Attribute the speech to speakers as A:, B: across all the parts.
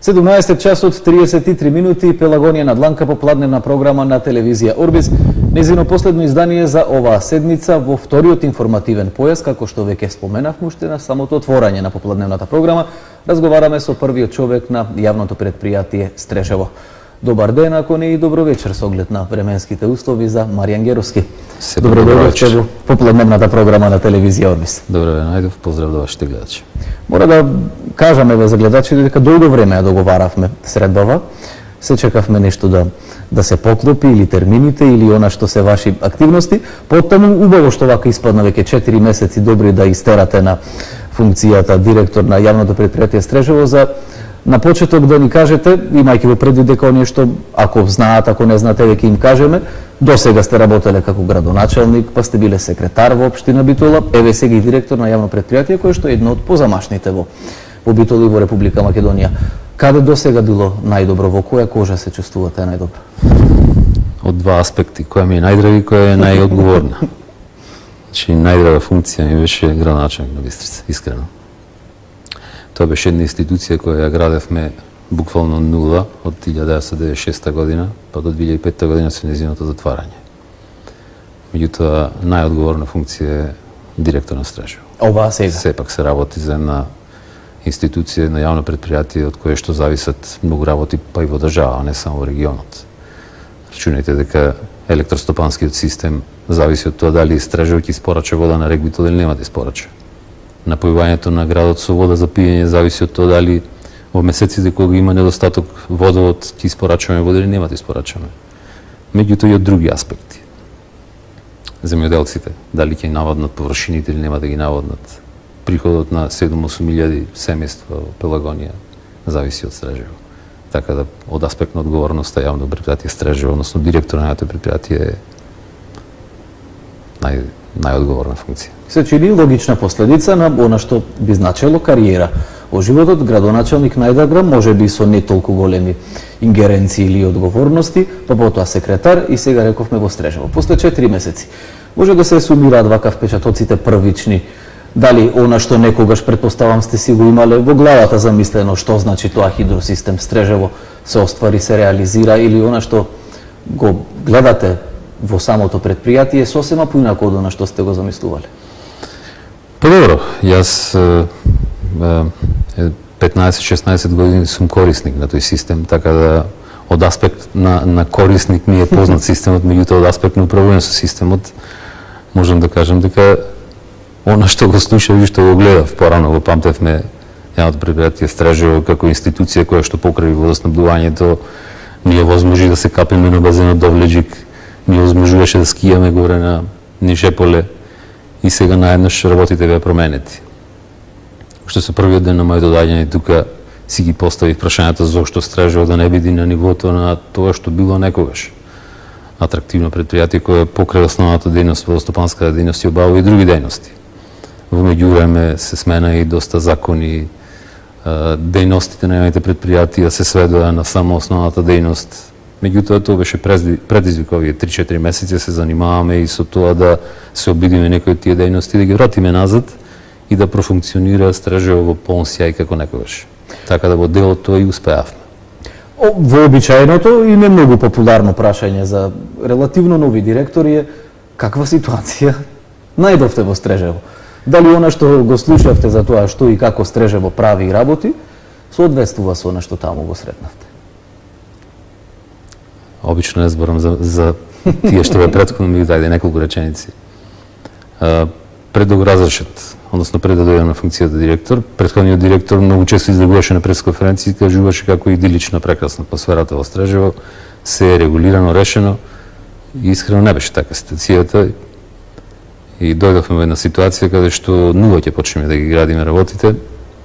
A: 17 часот 33 минути, Пелагонија Надланка, попладневна програма на телевизија Орбис. Незино последно издание за оваа седмица во вториот информативен појас, како што веќе споменавме уште на самото отворање на попладневната програма, разговараме со првиот човек на јавното предпријатие Стрежево. Добар ден, ако не и добро вечер со оглед на временските услови за Маријан Геровски. Добро дојдовте во попладневната програма на телевизија Орбис.
B: Добро ден, најдов, поздрав до вашите гледачи.
A: Мора да кажаме за гледачите дека долго време ја договаравме средбава. Се чекавме нешто да се поклопи, или термините, или она што се ваши активности. Потому убаво што вака испадна веќе 4 месеци добри да истерате на функцијата директор на јавното предпријатие Стрежево, за на почеток да ни кажете, имајќи во предвид дека оние што, ако знаат, ако не знаете, веќе им кажеме, до сега сте работеле како градоначелник, па сте биле секретар во општина Битола, еве сега и директор на јавно предпријатие, кое што е едно од позамашните во Битола и во Република Македонија. Каде до сега било најдобро, во која кожа се чувствувате најдобро?
B: Од два аспекти, која ми е најдраги, која е најодговорна. Значи, најдрага функција ми беше градоначелник на Бистрица, искрено. Тоа беше една институција која ја градевме буквално нула од 1996 година, па до 2005 година со нејзиното затварање. Меѓутоа, најодговорна функција е директор на Стрежево.
A: Ова сега?
B: Сепак се работи за една институција, на јавно предпријатие од кое што зависат многу работи, па и во држава, а не само во регионот. Рачунајте дека електростопанскиот систем зависи од тоа дали Стрежево ќе испорача вода на рек Битола или нема да испорача. Напојувањето на градот со вода за пиење зависи од тоа дали во месеците кога има недостаток водовод ќе испорачаме вода или нема да испорачаме. Меѓутоа и од други аспекти. Земјоделците, дали ќе наводнат површините или нема да ги наводнат. Приходот на 7-8 илјади семејства во Пелагонија зависи од Стрежево. Така да, од аспект на одговорноста, јавно предпријатие Стрежево, односно директор на јавното предпријатие е најодговорна функција.
A: Се чини логична последица на она што би значело кариера. Во животот градоначелник најдагра, може би со не толку големи ингеренции или одговорности, па потоа секретар и сега рековме во Стрежево. После 4 месеци може да се сумираат вака впечатоците првични. Дали она што некогаш, предпоставам, сте си го имале во главата замислено што значи тоа хидросистем Стрежево се оствари, се реализира, или она што го гледате во самото предпријатие сосема поинако од она што сте го замислувале?
B: Па добро, јас 15-16 години сум корисник на тој систем, така да од аспект на корисник ми е познат системот, меѓутоа од аспект на управување со системот можам да кажам дека она што го слушав и што го гледав порано, го памтевме јавното предпријатие Стрежево како институција која што покрај водоснабдувањето ни е возможи да се капиме на базенот Довлеџик, ни возможуваше да скијаме горе на Нишеполе и сега наеднаш работите беа променети. Уште со првиот ден на моето доаѓање тука си ги поставив прашањата зошто Стрежево да не биде на нивото на тоа што било некогаш. Атрактивно предпријатие кое покрај основната дејност, водостопанската дејност и обавува и други дејности. Во меѓувреме се смена и доста закони, дејностите на јавните предпријатија се сведоа на само основната дејност. Меѓутоа, тоа беше предизвик овие 3-4 месеци, се занимаваме и со тоа да се обидиме некои од тие дејности, да ги вратиме назад и да профункционира Стрежево во полн сјај како некогаш. Така да во дел од тоа и успеавме.
A: Вообичаеното и не многу популарно прашање за релативно нови директори е каква ситуација најдовте во Стрежево? Дали она што го слушавте за тоа што и како Стрежево прави и работи, соодветствува со она што таму го сретнавте?
B: Обично не зборам за тие што бе претходно, ми дајде неколку реченици. Пред да го разрешат, односно пред да дојдам на функцијата директор, претходниот директор многу често излегуваше на пресконференции и кажуваше како идилична, прекрасна атмосферата во Стрежево, се е регулирано, решено, и искрено не беше така ситуацијата. И дојдовме во една ситуација каде што нула ќе почнеме да ги градиме работите,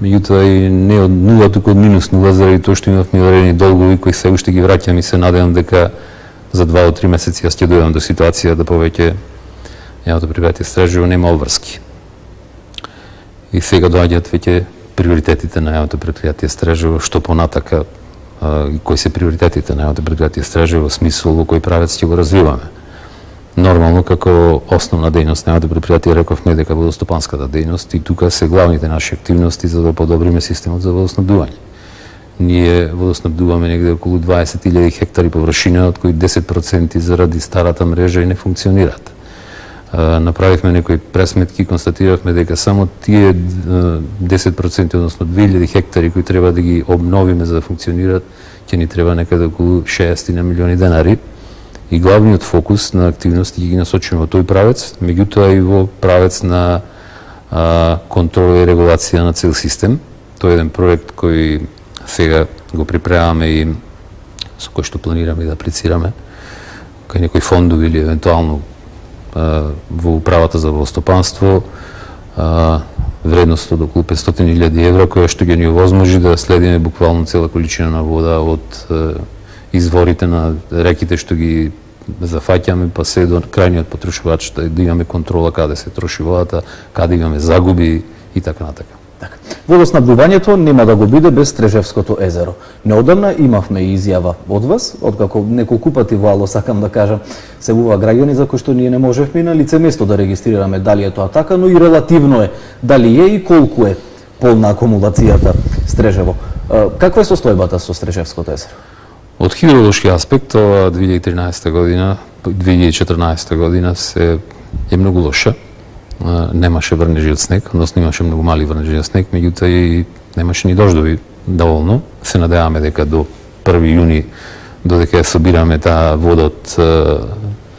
B: меѓутоа и не од нула, туку од минус нула, заради тоа што имавме одредени долгови кои се уште ги враќам и се надевам дека за 2 до 3 месеци јас ќе дојдам до ситуација да повеќе јавното предпријатие Стрежево нема обврски. И сега доаѓаат веќе приоритетите на јавното предпријатие Стрежево, што понатака и кои се приоритетите на јавното предпријатие Стрежево, во смисол во кој правец ќе го развиваме. Нормално, како основна дејност на јавното предпријатие, рековме дека водостопанската дејност и тука се главните наши активности за да подобриме системот за водоснабдување. ние водоснабдуваме негде околу 20.000 хектари површина, од кои 10% заради старата мрежа и не функционираат. Направивме некои пресметки и констатиравме дека само тие 10%, односно 2000 хектари кои треба да ги обновиме за да функционираат, ќе ни треба некаде околу 60 милиони денари. И главниот фокус на активности ги насочиме во тој правец, меѓутоа и во правец на контрола и регулација на цел систем. Тој е еден проект кој сега го припремаме и со кој што планираме да аплицираме кај некои фондови или евентуално во управата за водостопанство, вредност од околу 500.000 евра, која што ќе ни овозможи да следиме буквално цела количина на вода од изворите на реките што ги зафаќаме, па се до крајниот потрошувач, да имаме контрола каде се троши водата, каде имаме загуби и така натака.
A: Така. Водоснабдувањето нема да го биде без Стрежевското езеро. Неодамна имавме и изјава од вас, откако неколку пати во Ало, сакам да кажам, се бува граѓани за кои што ние не можевме на лице место да регистрираме дали е тоа така, но и релативно е дали е и колку е полна акумулацијата Стрежево. Каква е состојбата со Стрежевското езеро?
B: Од хидролошки аспект, ова 2013 година, 2014 година е многу лоша. Немаше врнежи од снег, односно имаше многу мали врнежи од снег, меѓутоа и немаше ни дождови доволно. Се надеваме дека до 1 јуни, додека ја собираме таа вода од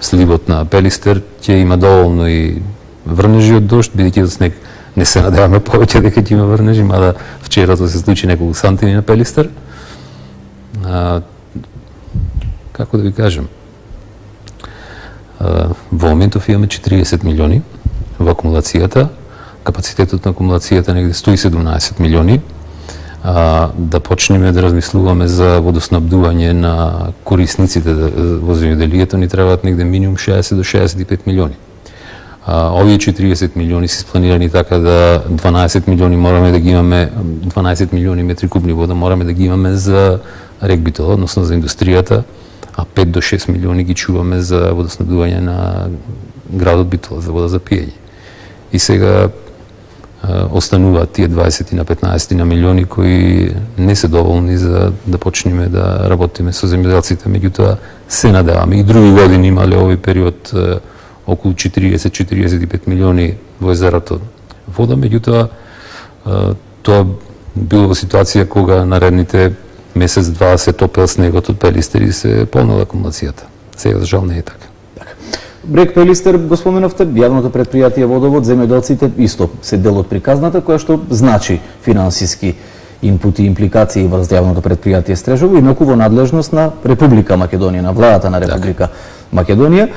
B: сливот на Пелистер, ќе има доволно и врнежи од дожд, бидејќи од снег не се надеваме повеќе дека ќе има врнежи, мада вчера се случи неколку сантими на Пелистер. Како да ви кажем, во моментов имаме 40 милиони во акумулацијата, капацитетот на акумулацијата негде 117 милиони, да почнеме да размислуваме за водоснабдување на корисниците во земјоделието, ни требаат негде минимум 60 до 65 милиони. Овие 40 милиони се спланирани така да 12 милиони мораме да ги имаме, 12 милиони метри кубни вода мораме да ги имаме за рек Битола, односно за индустријата, а 5 до 6 милиони ги чуваме за водоснабдување на градот Битола, за вода за пиење. И сега остануваат тие 20 на 15 на милиони кои не се доволни за да почнеме да работиме со земјоделците, меѓутоа се надеваме. И други години имале овој период околу 40-45 милиони во езерото вода, меѓутоа тоа било во ситуација кога наредните месец-два се топел снегот од Пелистер и се полнела акумулацијата. Сега, за жал, не е така.
A: Рек Пелистер, го споменавте, јавното предпријатие Водовод, земјоделците исто се дел од приказната, која што значи финансиски инпути и импликации врз јавното предпријатие Стрежево, инаку во надлежност на Република Македонија, на владата на Република Македонија.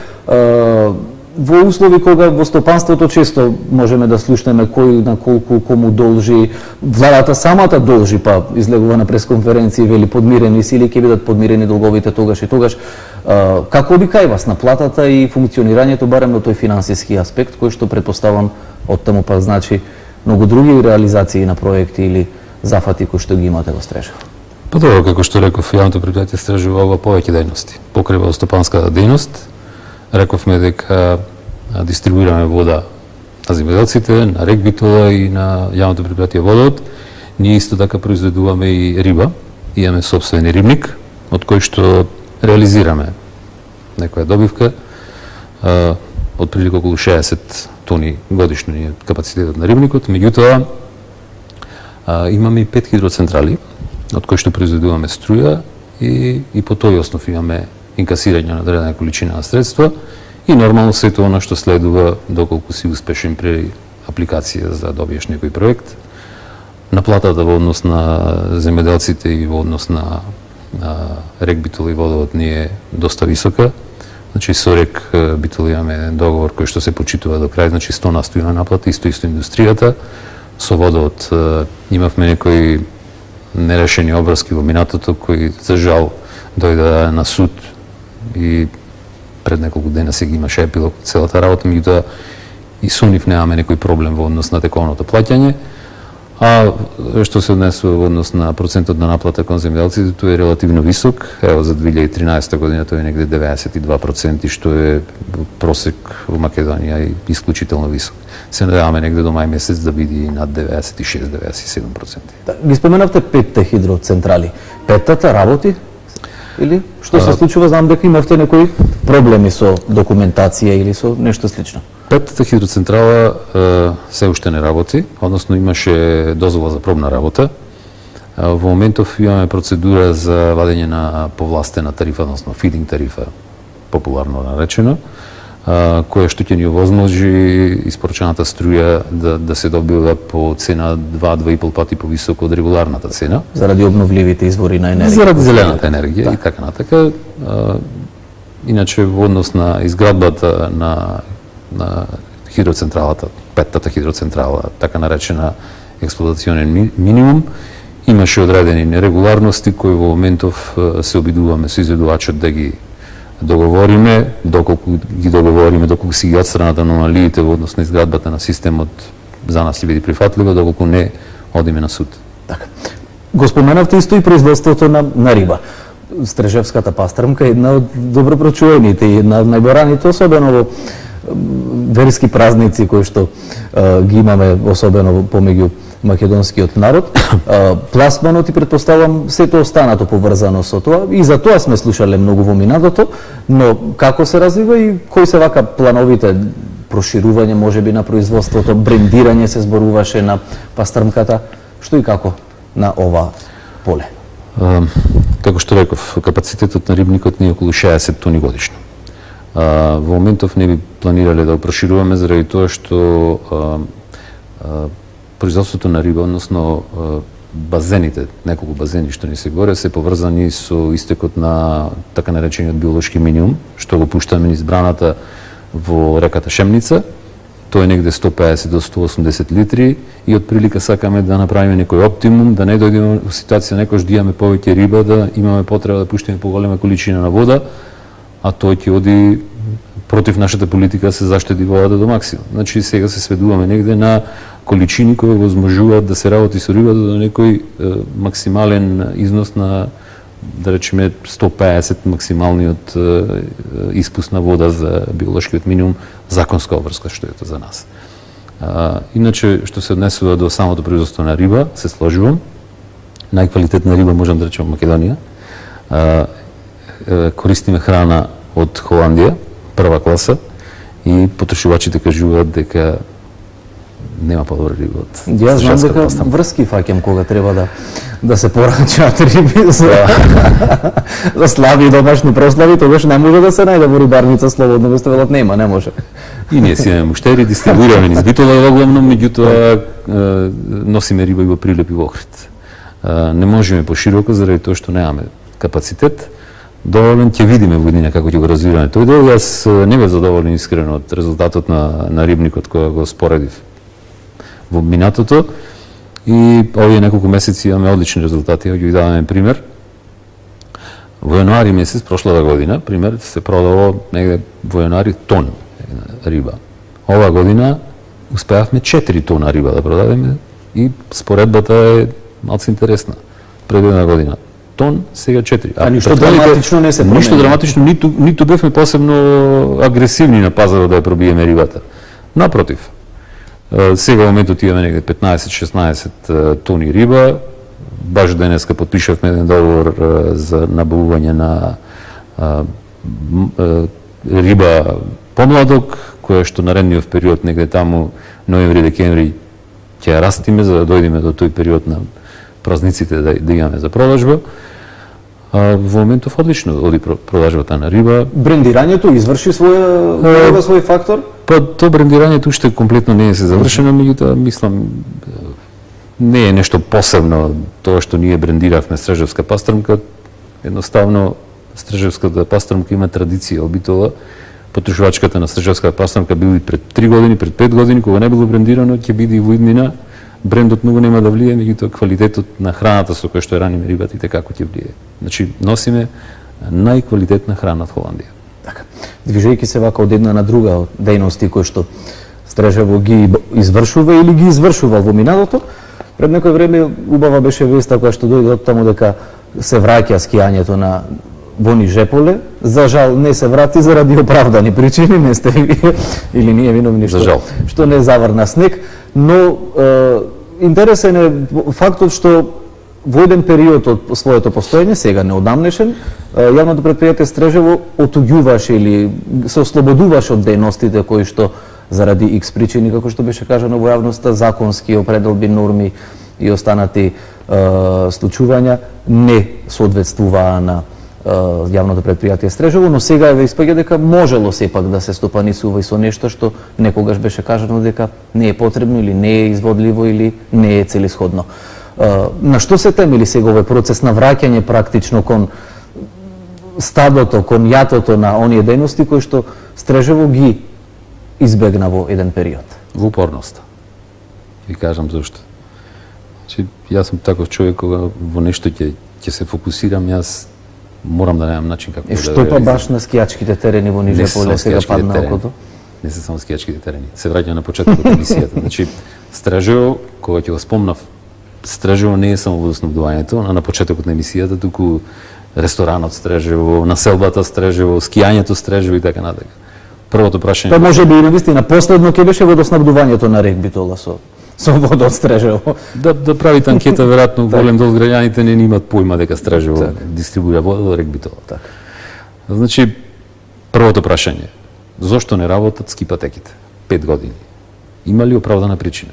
A: Во услови кога во стопанството често можеме да слушнеме кој на колку кому должи, владата самата должи, па излегува на пресконференции, вели подмирени си или ќе бидат подмирени долговите тогаш и тогаш. Како би кај вас наплатата и функционирањето барем на тој финансиски аспект, кој што претпоставам од таму па значи многу други реализации на проекти или зафати кои што ги имате во Стрежево?
B: Па добро, како што реков, јавното предпријатие Стрежево ова повеќе дејности. Покрива стопанската дејност. Рековме дека дистрибуираме вода на земјоделците, на рек Битола и на јавното предпријатие Водовод. Ние исто така произведуваме и риба. Имаме сопствени рибник, од кој што реализираме некоја добивка. Од прилика околу 60 тони годишно ни е капацитетот на рибникот. Меѓутоа, имаме и 5 хидроцентрали, од кои што произведуваме струја и по тој основ имаме инкасирање на одредена количина на средства и нормално сето она што следува доколку си успешен при апликација за да добиеш некој проект. Наплатата во однос на земјоделците и во однос на рек Битола и Водовод ни е доста висока. Значи со рек Битола имаме еден договор кој што се почитува до крај, значи 100% на наплата, исто индустријата. Со Водовод имавме некои нерешени обврски во минатото кои за жал дојде на суд и пред неколку дена се ги имаше епилог целата работа, меѓутоа и со нив немаме некој проблем во однос на тековното плаќање. А што се однесува во однос на процентот на наплата кон земјоделците, тој е релативно висок. Ево за 2013 година тој е негде 92%, што е просек во Македонија и исклучително висок. Се надеваме негде до мај месец да биде над 96-97%.
A: Ги споменавте 5 хидроцентрали. Петтата работи? Или што се случува? Знам дека имавте некои проблеми со документација или со нешто слично.
B: Петтата хидроцентрала се уште не работи, односно имаше дозвола за пробна работа. Во моментов имаме процедура за вадење на повластена тарифа, односно фидинг тарифа, популарно наречено, која што ќе ни овозможи испоручената струја да се добива по цена 2-2,5 пати повисоко од регуларната цена.
A: Заради обновливите извори на енергија.
B: Заради зелената енергија и така натака. Иначе во однос на изградбата на хидроцентралата, петтата хидроцентрала, така наречена експлоатационен минимум, имаше одредени нерегуларности кои во моментов се обидуваме со изведувачот да ги договориме, доколку ги договориме, доколку си ги отстранат аномалиите во однос на изградбата на системот, за нас ќе биде прифатливо, доколку не одиме на суд.
A: Така. Го споменавте исто и производството на риба. Стрежевската пастрмка е една од добро прочуените и една од најбораните, особено во верски празници кои што ги имаме, особено помеѓу македонскиот народ. Пласманот и претпоставам сето останато поврзано со тоа и за тоа сме слушале многу во минатото, но како се развива и кои се вака плановите проширување можеби на производството, брендирање се зборуваше на пастрмката, што и како на ова поле?
B: Како што реков, капацитетот на рибникот ни е околу 60 тони годишно. Во моментов не би планирале да го прошируваме заради тоа што производството на риба, односно базените, неколку базени што ни се горе, се поврзани со истекот на така наречениот биолошки минимум, што го пуштаме низ браната во реката Шемница. Тој е негде 150 до 180 литри и од прилика сакаме да направиме некој оптимум, да не дојдеме во ситуација некош да имаме повеќе риба, да имаме потреба да пуштиме поголема количина на вода, а тој ќе оди против нашата политика да се заштеди водата до максимум. Значи сега се сведуваме негде на количини кои возможуваат да се работи со рибата до некој максимален износ на, да речеме, 150 максималниот испуст на вода за биолошкиот минимум, законска обврска што е тоа за нас. Иначе, што се однесува до самото производство на риба, се сложувам. Најквалитетна риба можам да речем Македонија. Користиме храна од Холандија, прва класа, и потрошувачите кажуваат дека нема подобра риба од
A: Јас знам дека врски фаќам кога треба да се порачаат риби за слави и домашни прослави, тогаш не може да се најде во рибарница слободно, го ставелот нема, не може.
B: И ние си имаме муштери, дистилираме низ Битола оглавно, меѓутоа носиме риба и во Прилеп и во Охрид. Не можеме пошироко заради тоа што немаме капацитет. Доволен ќе видиме во иднина како ќе го развиваме тој дел. Јас не бев задоволен искрено од резултатот на рибникот кој го споредив во минатото и овие неколку месеци имаме одлични резултати. Ќе ви даваме пример. Во јануари месец прошлата година, пример, се продало негде во јануари тон риба. Ова година успеавме 4 тона риба да продадеме и споредбата е малку интересна. Пред една година тон, сега 4.
A: А ништо драматично не се промени?
B: Ништо драматично, ниту бевме посебно агресивни на пазарот да ја пробиеме рибата. Напротив, сега во моментот имаме негде 15-16 тони риба. Баш денеска потпишавме еден договор за набавување на риба помладок, која што наредниот период негде таму ноември-декември ќе ја растиме за да дојдеме до тој период на празниците да имаме за продажба. Во моментов одлично оди продажбата на риба.
A: Брендирањето изврши свој фактор?
B: Па то брендирањето уште комплетно не е се завршено, меѓутоа мислам не е нешто посебно тоа што ние брендиравме Стрежевска пастрмка. Едноставно Стрежевската пастрмка има традиција од Битола. Потрошувачката на Стрежевска пастрмка бил и пред 3 години, пред 5 години, кога не било брендирано, ќе биде и во иднина. Брендот многу нема да влие, меѓутоа квалитетот на храната со која што ја раниме рибата и како ќе влие. Значи носиме најквалитетна храна од Холандија.
A: Така. Движејќи се вака од една на друга дејности кои што Стрежево ги извршува или ги извршува во минатото, Пред некој време убава беше веста која што дојде од таму дека се враќа скијањето на во Нижеполе. За жал не се врати заради оправдани причини, не сте вие или ние виновни што не заврна снег, но интересен е фактот што во еден период од своето постоење, сега неодамнешен, јавното претпријатие Стрежево отуѓуваше или се ослободуваше од дејностите кои што заради X причини, како што беше кажано во јавноста, законски определби, норми и останати случувања не соодветствуваа на јавното претпријатие Стрежево, но сега еве испаѓа дека можело сепак да се стопанисува и со нешто што некогаш беше кажано дека не е потребно или не е изводливо или не е целисходно. На што се темели сега овој процес на враќање практично кон стадото, кон јатото на оние дејности кои што Стрежево ги избегна во еден период?
B: Во упорноста. Ви кажам зашто. Значи, јас сум таков човек кога во нешто ќе се фокусирам, јас морам да најдам начин како да
A: што па баш на скијачките терени во Нижеполе сега падна окото?
B: Не се само скијачките терени. Се враќам на почетокот на емисијата. Значи, Стрежево, кога ќе го спомнав, Стрежево не е само водоснабдувањето, а на почетокот на емисијата, туку ресторанот Стрежево, населбата Стрежево, скијањето Стрежево и така натака. Првото прашање...
A: Па може би и навистина последно ќе беше водоснабдувањето на регбитола со вода од Стрежево.
B: Да правите анкета, веројатно голем дел граѓаните не имат појма дека Стрежево дистрибуира вода до регбитола. Значи, првото прашање, зошто не работат ски патеките? 5 години. Има ли оправдана причина?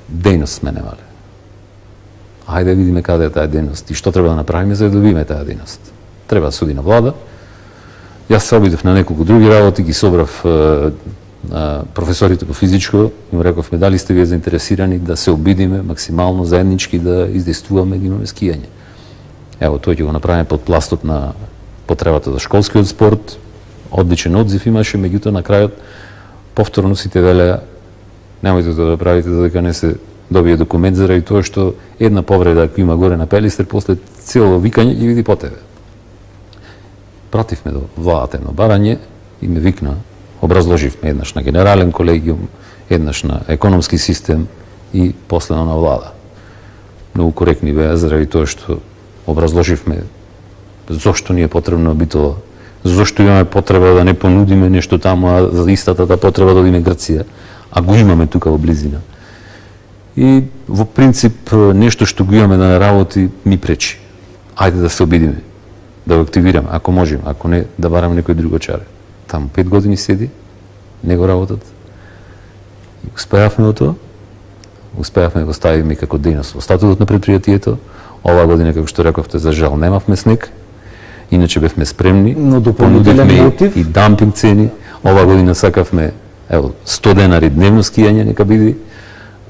B: Дејност сме немале. Ајде да видиме каде е таа дејност и што треба да направиме за да добиеме таа дејност. Треба да суди на влада. Јас се обидов на неколку други работи, ги собрав професорите по физичко, им рековме дали сте вие заинтересирани да се обидиме максимално заеднички да издействуваме да имаме скијање. Ево, тој ќе го направиме под пластот на потребата за школскиот спорт. Одличен одзив имаше, меѓутоа на крајот повторно сите велеа немојте да правите додека не се добие документ заради тоа што една повреда ако има горе на Пелистер, после цело викање ги види по тебе. Пративме до владата едно барање и ме викна, образложивме еднаш на генерален колегиум, еднаш на економски систем и последно на влада. Многу коректни беа заради тоа што образложивме зошто ни е потребно битола, зошто имаме потреба да не понудиме нешто таму, а за истата потреба да одиме Грција, а го имаме тука во близина. И во принцип нешто што го имаме да не работи ми пречи. Ајде да се обидиме, да го активираме, ако можеме, ако не, да бараме некој друго чаре. Таму 5 години седи, не го работат. И успеавме во тоа, успеавме да го ставиме како дејност во статутот на претпријатието. Оваа година, како што рековте, за жал немавме снег, иначе бевме спремни,
A: но дополнителен мотив
B: и дампинг цени. Оваа година сакавме 100 денари дневно скијање нека биде.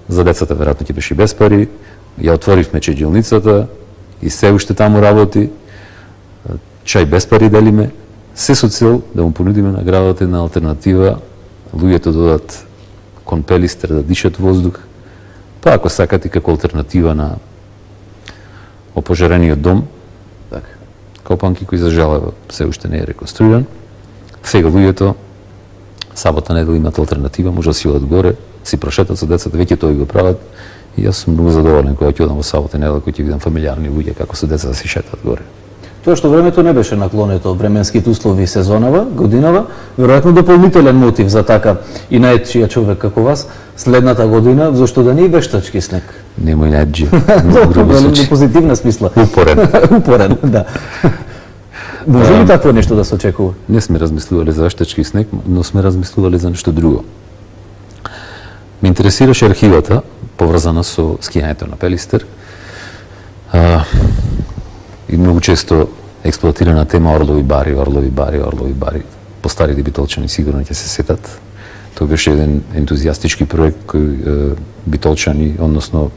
B: За децата веројатно ќе беше без пари. Ја отворивме чеѓилницата и се уште таму работи. Чај без пари делиме. Се со цел да му понудиме на градот една алтернатива, луѓето додат кон Пелистер да дишат воздух, па ако сакате како алтернатива на опожарениот дом, Копанки, кој за жал се уште не е реконструиран. Сега луѓето сабота недела имат алтернатива, може да си одат горе, си прошетат со децата, веќе тоа го прават. И јас сум многу задоволен кога ќе одам во сабота недела, кој ќе видам фамилиарни луѓе како со децата си шетат горе.
A: Тоа што времето не беше наклонето, временските услови сезонава, годинава, веројатно дополнителен мотив за така и наетчија човек како вас, следната година, зашто да не и вештачки снег?
B: Немој наетчија.
A: Во позитивна смисла.
B: Упорен.
A: Упорен, да. Може ли такво нешто да се очекува?
B: Не сме размислували за вештачки снег, но сме размислували за нешто друго. Ме интересираше архивата, поврзана со скијањето на Пелистер. И многу често експлоатирана тема Орлови бари, Орлови бари, Орлови бари. Постарите битолчани сигурно ќе се сетат. Тоа беше еден ентузијастички проект кој битолчани, односно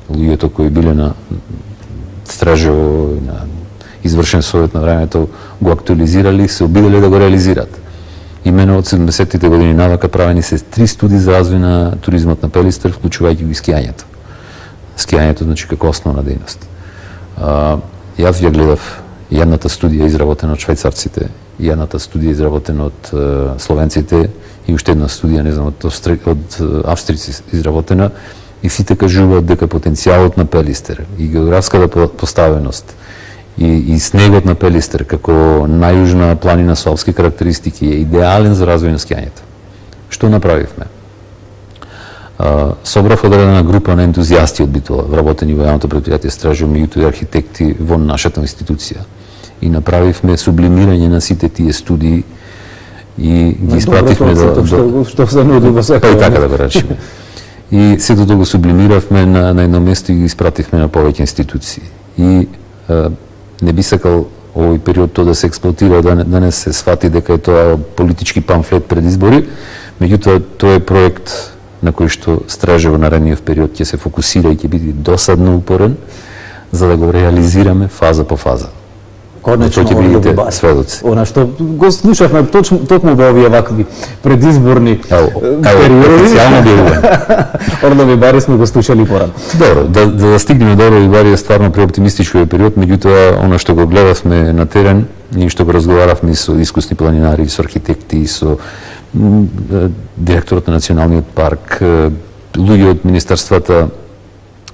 B: луѓето кои биле на Стражево, на извршен совет на времето, го актуализирали и се обиделе да го реализираат. Имено од 70-тите години навака правени се 3 студии за развој на туризмот на Пелистер, вклучувајќи го скијањето. Скијањето, значи, како основна дејност. Јас ја гледав и едната студија изработена од швајцарците, и едната студија изработена од словенците, и уште една студија, не знам, од австрици изработена, И сите кажуваат дека потенцијалот на Пелистер и географската поставеност и снегот на Пелистер како најюжна планина со алпски карактеристики е идеален за развој на скијањето. Што направивме? Собрав одредена група на ентузијасти од Битола, вработени во јавното предпријатие Стражио, меѓутоа и архитекти во нашата институција. И направивме сублимирање на сите тие студии и ги испративме
A: што се нуди во секој.
B: Така да го речеме. И сето тоа го сублимиравме на едно место и ги испративме на повеќе институции. И не би сакал овој период тоа да се експлоатира, да не се свати дека е тоа политички памфлет пред избори, меѓутоа тоа е проект на кој што Стражево наредниот период ќе се фокусира и ќе биде досадно упорен за да го реализираме фаза по фаза.
A: Конечно,
B: ќе бидете сведоци.
A: Она што го слушавме токму во овие вакви предизборни периоди.
B: Официјално објавување.
A: Орлови бари сме го слушали порано.
B: Добро, да стигнеме до Орлови бари е стварно преоптимистичкиот период, меѓутоа она што го гледавме на терен и што го разговаравме со искусни планинари, со архитекти, со директорот на Националниот парк, луѓе од министерствата,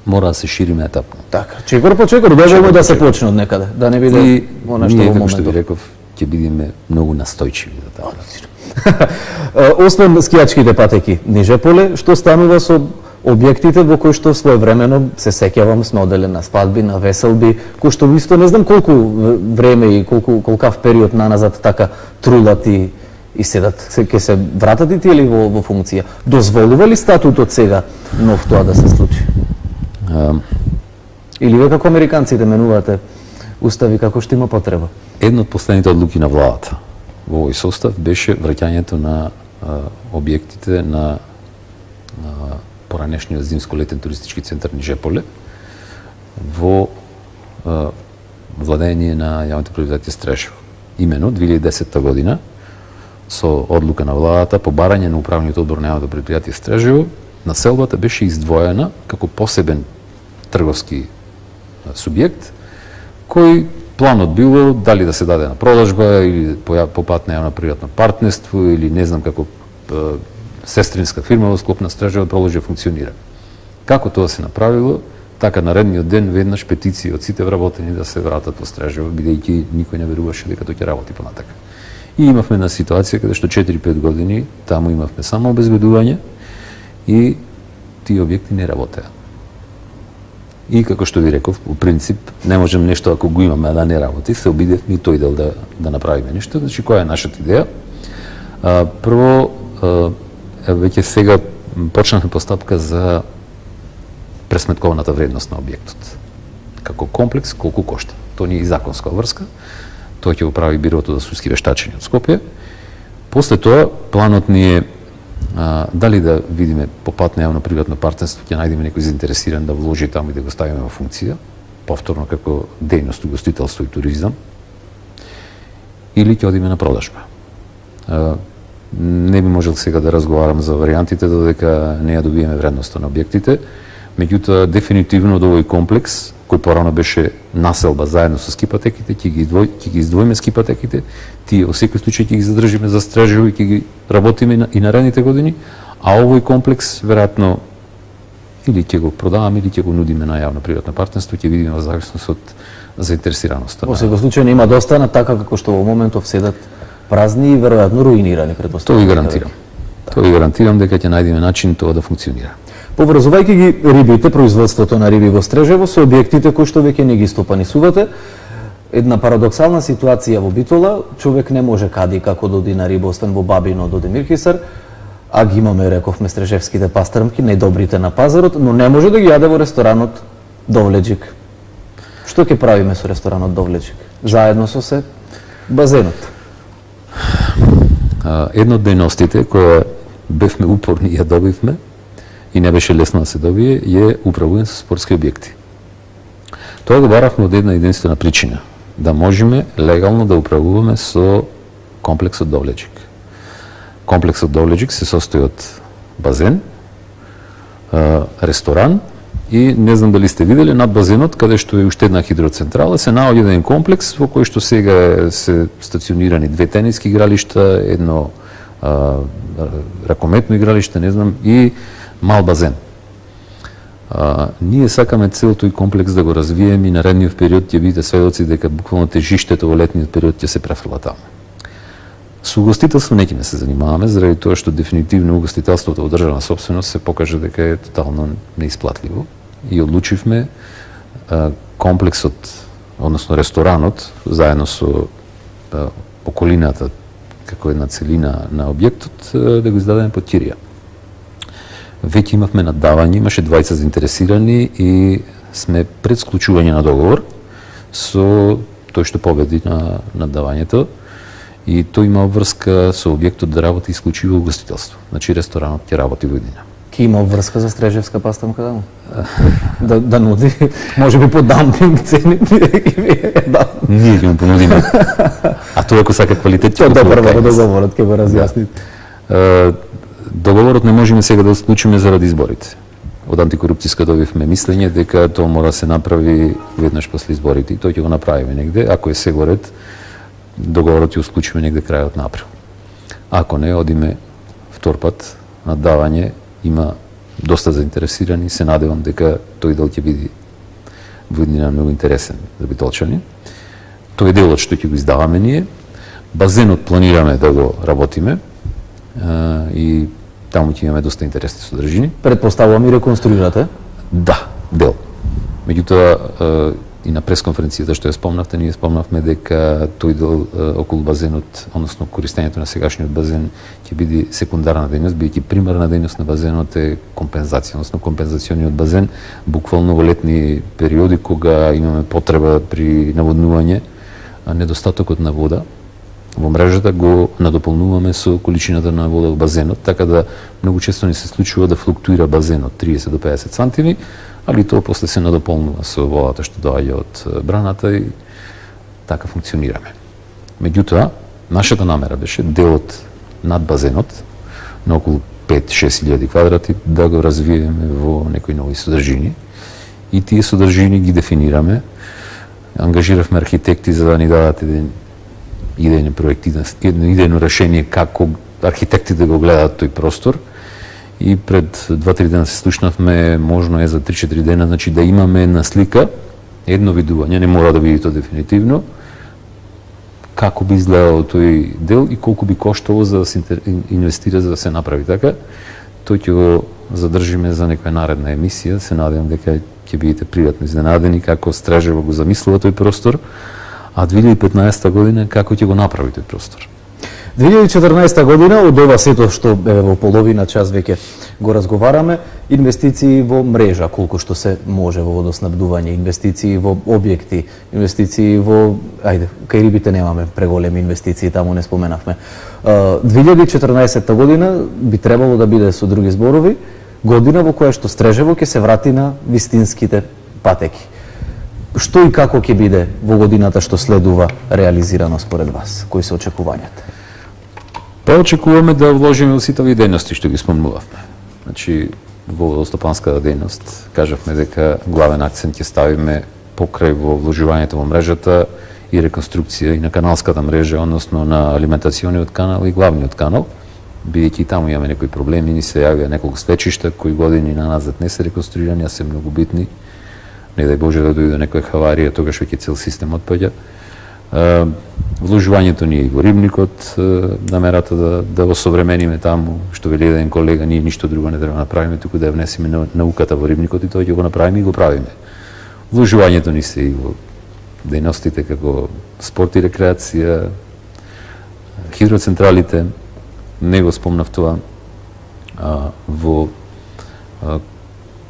B: мора да се шириме етапно.
A: Така, чекор по чекор, доволно да се почне од некаде, да не биде
B: и
A: она што
B: ние,
A: во
B: како што
A: моментот.
B: ви реков, ќе бидеме многу настојчиви за тоа.
A: Освен скијачките патеки ниже поле, што станува со објектите во кои што своевремено се сеќавам сме оделе на свадби, на веселби, кои што исто не знам колку време и колкав период наназад така трулат и седат. Ќе се вратат и тие ли во функција? Дозволува ли статутот сега нов тоа да се случи? Или ве како американците менувате устави како што има потреба?
B: Една од последните одлуки на владата во овој состав беше враќањето на објектите на поранешниот зимско-летен туристички центар Нижеполе во владење на јавното предпријатие Стражево. Имено 2010 година со одлука на владата по барање на управниот одбор на јавното предпријатие Стражево, населбата беше издвоена како посебен трговски субјект, кој планот било дали да се даде на продажба или по пат на јавно приватно партнерство или не знам како сестринска фирма во склоп на Стражево да продолжи да функционира. Како тоа се направило, така наредниот ден веднаш петиции од сите вработени да се вратат во Стражево, бидејќи никој не веруваше дека тоа ќе работи понатака. И имавме на ситуација каде што 4-5 години таму имавме само обезбедување и тие објекти не работеа. И како што ви реков, по принцип, не можем нешто ако го имаме да не работи, се обидевме и тој дел да направиме нешто. Значи, која е нашата идеја? Прво, веќе сега почнахме постапка за пресметкованата вредност на објектот. Како комплекс, колку кошта. Тоа не е и законска врска. Тоа ќе го прави Бирото за судски вештачење од Скопје. После тоа, планот ни е дали да видиме по пат на јавно приватно партнерство, ќе најдеме некој заинтересиран да вложи таму и да го ставиме во функција, повторно како дејност угостителство и туризам, или ќе одиме на продажба. Не би можел сега да разговарам за варијантите додека не ја добиеме вредноста на објектите, меѓутоа дефинитивно од овој комплекс кој порано беше населба заедно со скипатеките, ќе ги издвоиме скипатеките, тие во секој случај ќе ги задржиме за Стражево и ќе ги работиме и наредните години, а овој комплекс веројатно или ќе го продаваме или ќе го нудиме на јавно приватно партнерство, ќе видиме во зависност од заинтересираноста.
A: Во секој случај нема да останат така како што во моментов седат празни и веројатно руинирани претпоставки.
B: Тоа ви гарантирам. Тоа ви гарантирам дека ќе најдеме начин тоа да функционира.
A: Поврзувајќи ги рибите, производството на риби во Стражево со објектите кои што веќе не ги стопанисувате, една парадоксална ситуација во Битола, човек не може кади како да оди на риба, освен во Бабино до Демирхисар, а ги имаме, рековме, стражевските пастрмки, најдобрите на пазарот, но не може да ги јаде во ресторанот Довлеџик. Што ќе правиме со ресторанот Довлеџик? Заедно со се базенот.
B: Една од дејностите која бевме упорни и ја добивме, и не беше лесно да се добие, е управување со спортски објекти. Тоа го баравме од една единствена причина, да можеме легално да управуваме со комплексот Довлеџик. Комплексот Довлеџик се состои од базен, ресторан и не знам дали сте виделе над базенот каде што е уште една хидроцентрала се наоѓа еден комплекс во кој што сега се стационирани 2 тениски игралишта, едно ракометно игралиште, не знам, и мал базен. Ние сакаме цел тој комплекс да го развиеме и наредниот период ќе бидете сведоци дека буквално тежиштето во летниот период ќе се префрла таму. Со угостителство не ќе се занимаваме, заради тоа што дефинитивно угостителството во државна собственост се покаже дека е тотално неисплатливо и одлучивме комплексот, односно ресторанот, заедно со околината како една целина на објектот, да го издадеме под кирија. Веќе имавме наддавање, имаше 20 заинтересирани и сме пред склучување на договор со тој што победи на наддавањето и тој има обврска со објектот да работи исклучиво угостителство. Значи ресторанот ќе работи во иднина.
A: Ки има обврска за Стрежевска пастамка таму? Да нуди, може би по дампинг цени.
B: Ние ќе му понудиме. А тој ако сака квалитет ќе го
A: прво договорот ќе го разјасни.
B: Договорот не можеме сега да склучиме заради изборите. Од антикорупцијска добивме мислење дека тоа мора да се направи веднаш после изборите и тој ќе го направиме негде. Ако е се горед, договорот ќе го склучиме негде крајот на април. Ако не, одиме втор пат наддавање, има доста заинтересирани, се надевам дека тој дел ќе биде во иднина многу интересен за битолчани. Тој е делот што ќе го издаваме ние. Базенот планираме да го работиме и таму ќе имаме доста интересни содржини.
A: Предпоставувам и реконструирате?
B: Да, дел. Меѓутоа, и на пресконференцијата што ја спомнавте, ние спомнавме дека тој дел околу базенот, односно користењето на сегашниот базен ќе биде секундарна дејност, бидејќи примарна дејност на базенот е компензација, односно компензациониот базен, буквално во летни периоди кога имаме потреба при наводнување, недостатокот на вода во мрежата го надополнуваме со количината на вода во базенот, така да многу често ни се случува да флуктуира базенот 30 до 50 сантими, али тоа после се надополнува со водата што доаѓа од браната и така функционираме. Меѓутоа, нашата намера беше делот над базенот, на околу 5-6 илјади квадрати, да го развиеме во некои нови содржини. И тие содржини ги дефинираме. Ангажиравме архитекти за да ни дадат еден идејно идејно решение како архитектите го гледаат тој простор. И пред 2-3 дена се слушнавме, можно е за 3-4 дена, значи да имаме една слика, едно видување, не мора да биде тоа дефинитивно, како би изгледало тој дел и колку би коштало за да се инвестира за да се направи така. Тој ќе го задржиме за некоја наредна емисија, се надевам дека ќе бидете пријатно изненадени како Стрежево го замислува тој простор, а 2015 година како ќе го направи тој простор.
A: 2014 година, од ова сето што во половина час веќе го разговараме, инвестиции во мрежа, колку што се може во водоснабдување, инвестиции во објекти, инвестиции во... Ајде, кај рибите немаме преголеми инвестиции, таму не споменавме. 2014 година би требало да биде, со други зборови, година во која што Стрежево ќе се врати на вистинските патеки. Што и како ќе биде во годината што следува реализирано според вас? Кои се очекувањата?
B: Па очекуваме да вложиме во сите овие дејности што ги спомнувавме. Значи, во водостопанската дејност кажавме дека главен акцент ќе ставиме покрај во вложувањето во мрежата и реконструкција и на каналската мрежа, односно на алиментациониот канал и главниот канал, бидејќи таму имаме некои проблеми, ни се јавија неколку свечишта кои години назад не се реконструирани, а се многу битни. Не дај Боже да дојде некоја хаварија, тогаш веќе цел систем отпаѓа. Вложувањето ни и во рибникот, намерата да го современиме таму, што вели еден колега, ние ништо друго не треба да направиме, туку да ја внесеме науката во рибникот и тоа ќе го направиме и го правиме. Вложувањето ни се и во дејностите како спорт и рекреација, хидроцентралите, не го спомнав тоа, во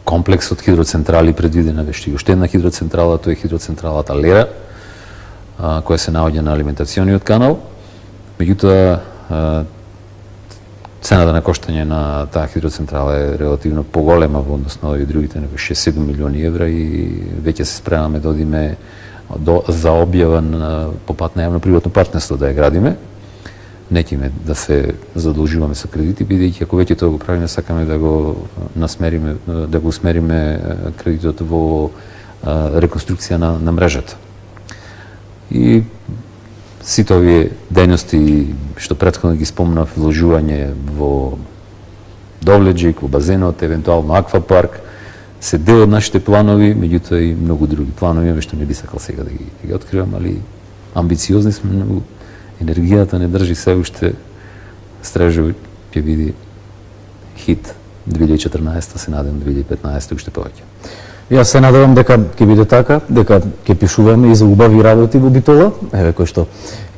B: комплексот хидроцентрали предвидена беше уште една хидроцентрала, тоа е хидроцентралата Лера, која се наоѓа на алиментациониот канал. Меѓутоа, цената на коштање на таа хидроцентрала е релативно поголема во однос на овие другите, 6-7 милиони евра и веќе се спремаме да одиме за објава по пат на јавно-приватно партнерство да ја градиме. Не ќеме да се задолжуваме со кредити, бидејќи ако веќе тоа го правиме, сакаме да го насмериме, да го усмериме кредитот во реконструкција на мрежата. И сите овие дејности што претходно ги спомнав, вложување во Довлеџик, во базенот, евентуално аквапарк, се дел од нашите планови, меѓутоа и многу други планови, што не би сакал сега да ги откривам, али амбициозни сме многу. Енергијата не држи се уште. Стражево ќе биде хит 2014, се надевам 2015 уште повеќе.
A: Јас се надевам дека ќе биде така, дека ќе пишуваме и за убави работи во Битола, еве кој што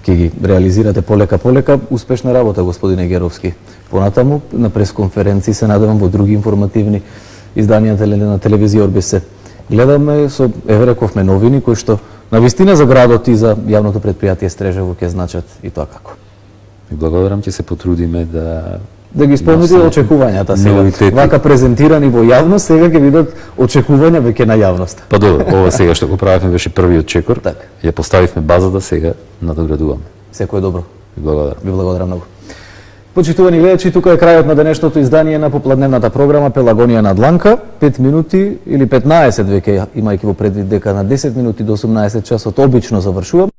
A: ќе ги реализирате полека. Успешна работа, господине Геровски. Понатаму, на пресконференции се надевам во други информативни изданија на телевизија Орбис се гледаме со, еве рековме, новини кои што навистина за градот и за јавното претпријатие Стрежево ќе значат и тоа како.
B: И благодарам, ќе се потрудиме
A: да ги исполните очекувањата сега.
B: Новитети.
A: Вака презентирани во јавност, сега ќе бидат очекувања веќе на јавноста.
B: Па добро, ова сега што го правевме беше првиот чекор.
A: Така.
B: Ја поставивме базата, сега надоградуваме.
A: Секое добро.
B: Ви благодарам.
A: Ви благодарам многу. Почитувани гледачи, тука е крајот на денешното издание на попладневната програма Пелагонија на дланка. 5 минути или 15 веќе, имајќи во предвид дека на 10 минути до 18 часот обично завршувам.